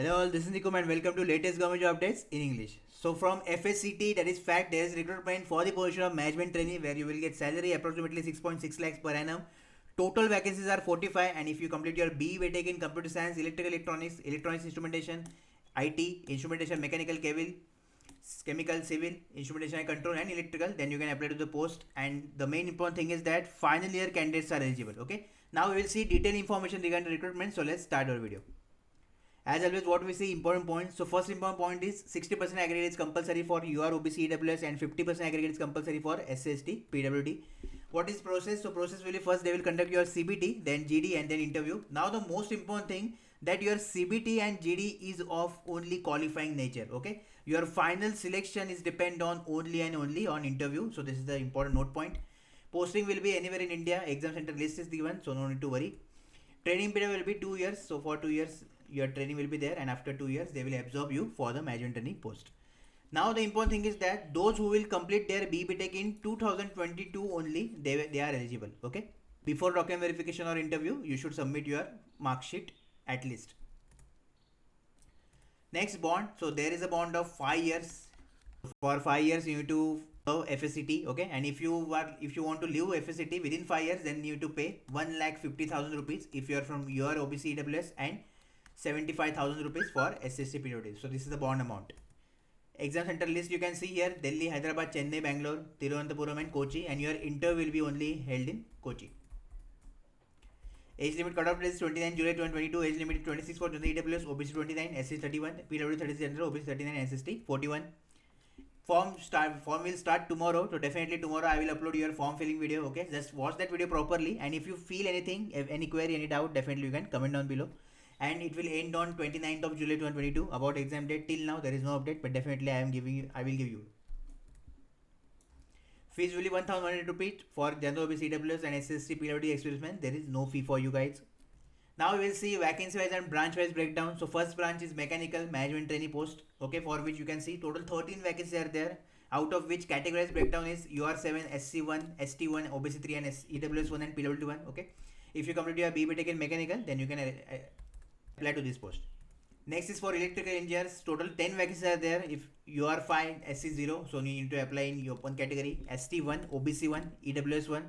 Hello all, this is Nikum and welcome to latest government job updates in English. So from FSCT, that is fact, there is recruitment for the position of management trainee where you will get salary approximately 6.6 lakhs per annum. Total vacancies are 45 and if you complete your BE Tech in computer science, electrical electronics, electronics instrumentation, IT, instrumentation, mechanical, civil, chemical, civil, instrumentation and control and electrical, then you can apply to the post. And the main important thing is that final year candidates are eligible. Okay. Now we will see detailed information regarding recruitment. So let's start our video. As always, what we see important points. So first important point is 60% aggregate is compulsory for UR, OBC, EWS and 50% aggregate is compulsory for SCST, PWD. What is process? So process will be first they will conduct your CBT, then GD and then interview. Now the most important thing that your CBT and GD is of only qualifying nature. Okay, your final selection is depend on only and only on interview. So this is the important note point. Posting will be anywhere in India. Exam center list is given, so no need to worry. Training period will be 2 years. So for 2 years your training will be there and after 2 years they will absorb you for the management training post. Now the important thing is that those who will complete their BE Tech in 2022 only they are eligible. Okay. Before document verification or interview you should submit your mark sheet at least. Next bond. So there is a bond of 5 years. For 5 years you need to FSCT. Okay, and if you want to leave FSCT within 5 years, then you need to pay 1,50,000 rupees if you are from your OBC EWS and 75,000 rupees for SST period. So this is the bond amount. Exam center list you can see here: Delhi, Hyderabad, Chennai, Bangalore, Tiruvananthapuram and Kochi, and your interview will be only held in Kochi. Age limit cutoff is 29 July 2022. Age limit 26 for general EWS, OBC 29, SC 31, PW 36 general, OBC 39, SST 41. Form will start tomorrow, so definitely tomorrow I will upload your form filling video. Okay, just watch that video properly, and if you feel anything, if any query, any doubt, definitely you can comment down below. And it will end on 29th of July 2022. About exam date, till now there is no update, but definitely I will give you. Fees will be 1,100 rupees for general OBC EWS and SST PWD experiment. There is no fee for you guys. Now we will see vacancy wise and branch wise breakdown. So first branch is mechanical management trainee post. Okay, for which you can see total 13 vacancies are there. Out of which categorized breakdown is UR7, SC1, ST1, OBC3 and EWS1 and PWD1. Okay, if you complete your BE Tech in mechanical, then you can apply to this post. Next is for electrical engineers. Total 10 vacancies are there. If you are fine, SC0, so you need to apply in your open category. ST1, OBC1, EWS1.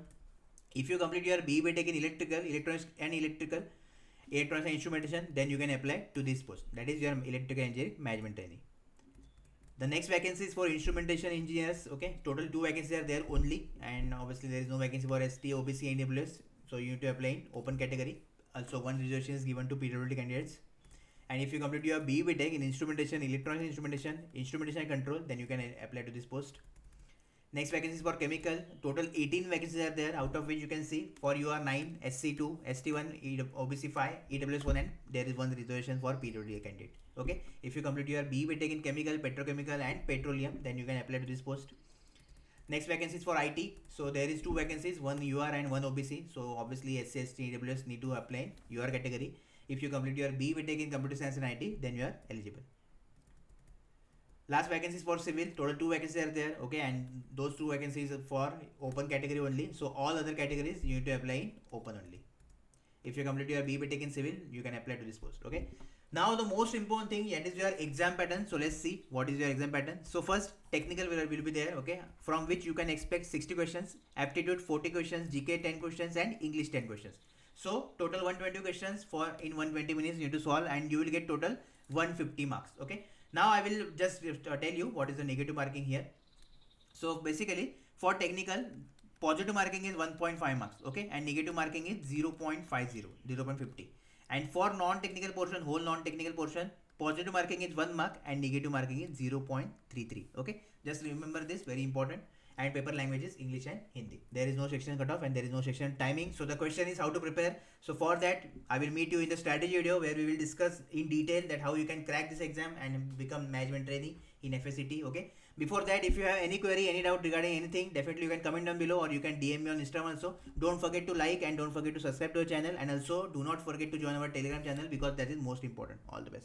If you complete your BE Tech in electrical, electronics and electronics and instrumentation, then you can apply to this post. That is your electrical engineering management training. The next vacancy is for instrumentation engineers. Okay, total 2 vacancies are there only, and obviously there is no vacancy for ST, OBC and EWS, so you need to apply in open category. Also one reservation is given to PWD candidates. And if you complete your BE Tech in instrumentation, electronics instrumentation and control, then you can apply to this post. Next vacancies for chemical, total 18 vacancies are there, out of which you can see for UR9, SC2, ST1, OBC5, EWS1 and there is one reservation for PWD candidate. Okay, if you complete your BE Tech in chemical, petrochemical and petroleum, then you can apply to this post. Next vacancies for IT, so there is 2 vacancies, one UR and one OBC, so obviously SC, ST, EWS need to apply in UR category. If you complete your BE Tech in computer science and IT, then you are eligible. Last vacancies for civil, total 2 vacancies are there. Okay, and those 2 vacancies are for open category only, so all other categories you need to apply in open only. If you complete your BE Tech in civil, you can apply to this post. Okay, now the most important thing, that is your exam pattern. So let's see what is your exam pattern. So first technical will be there. Okay, from which you can expect 60 questions, aptitude 40 questions, GK 10 questions and English 10 questions. So total 120 questions for in 120 minutes you need to solve, and you will get total 150 marks. Okay, now I will just tell you what is the negative marking here. So basically for technical, positive marking is 1.5 marks. Okay, and negative marking is 0.50, 0.50. And for non-technical portion, whole non-technical portion, positive marking is 1 mark and negative marking is 0.33. Okay, just remember this, very important. And paper languages English and Hindi. There is no section cutoff and there is no section timing. So the question is how to prepare. So for that I will meet you in the strategy video where we will discuss in detail that how you can crack this exam and become management trainee in FSCT. Okay, before that, if you have any query, any doubt regarding anything, definitely you can comment down below or you can DM me on Instagram also. Don't forget to like and don't forget to subscribe to our channel, and also do not forget to join our Telegram channel because that is most important. All the best.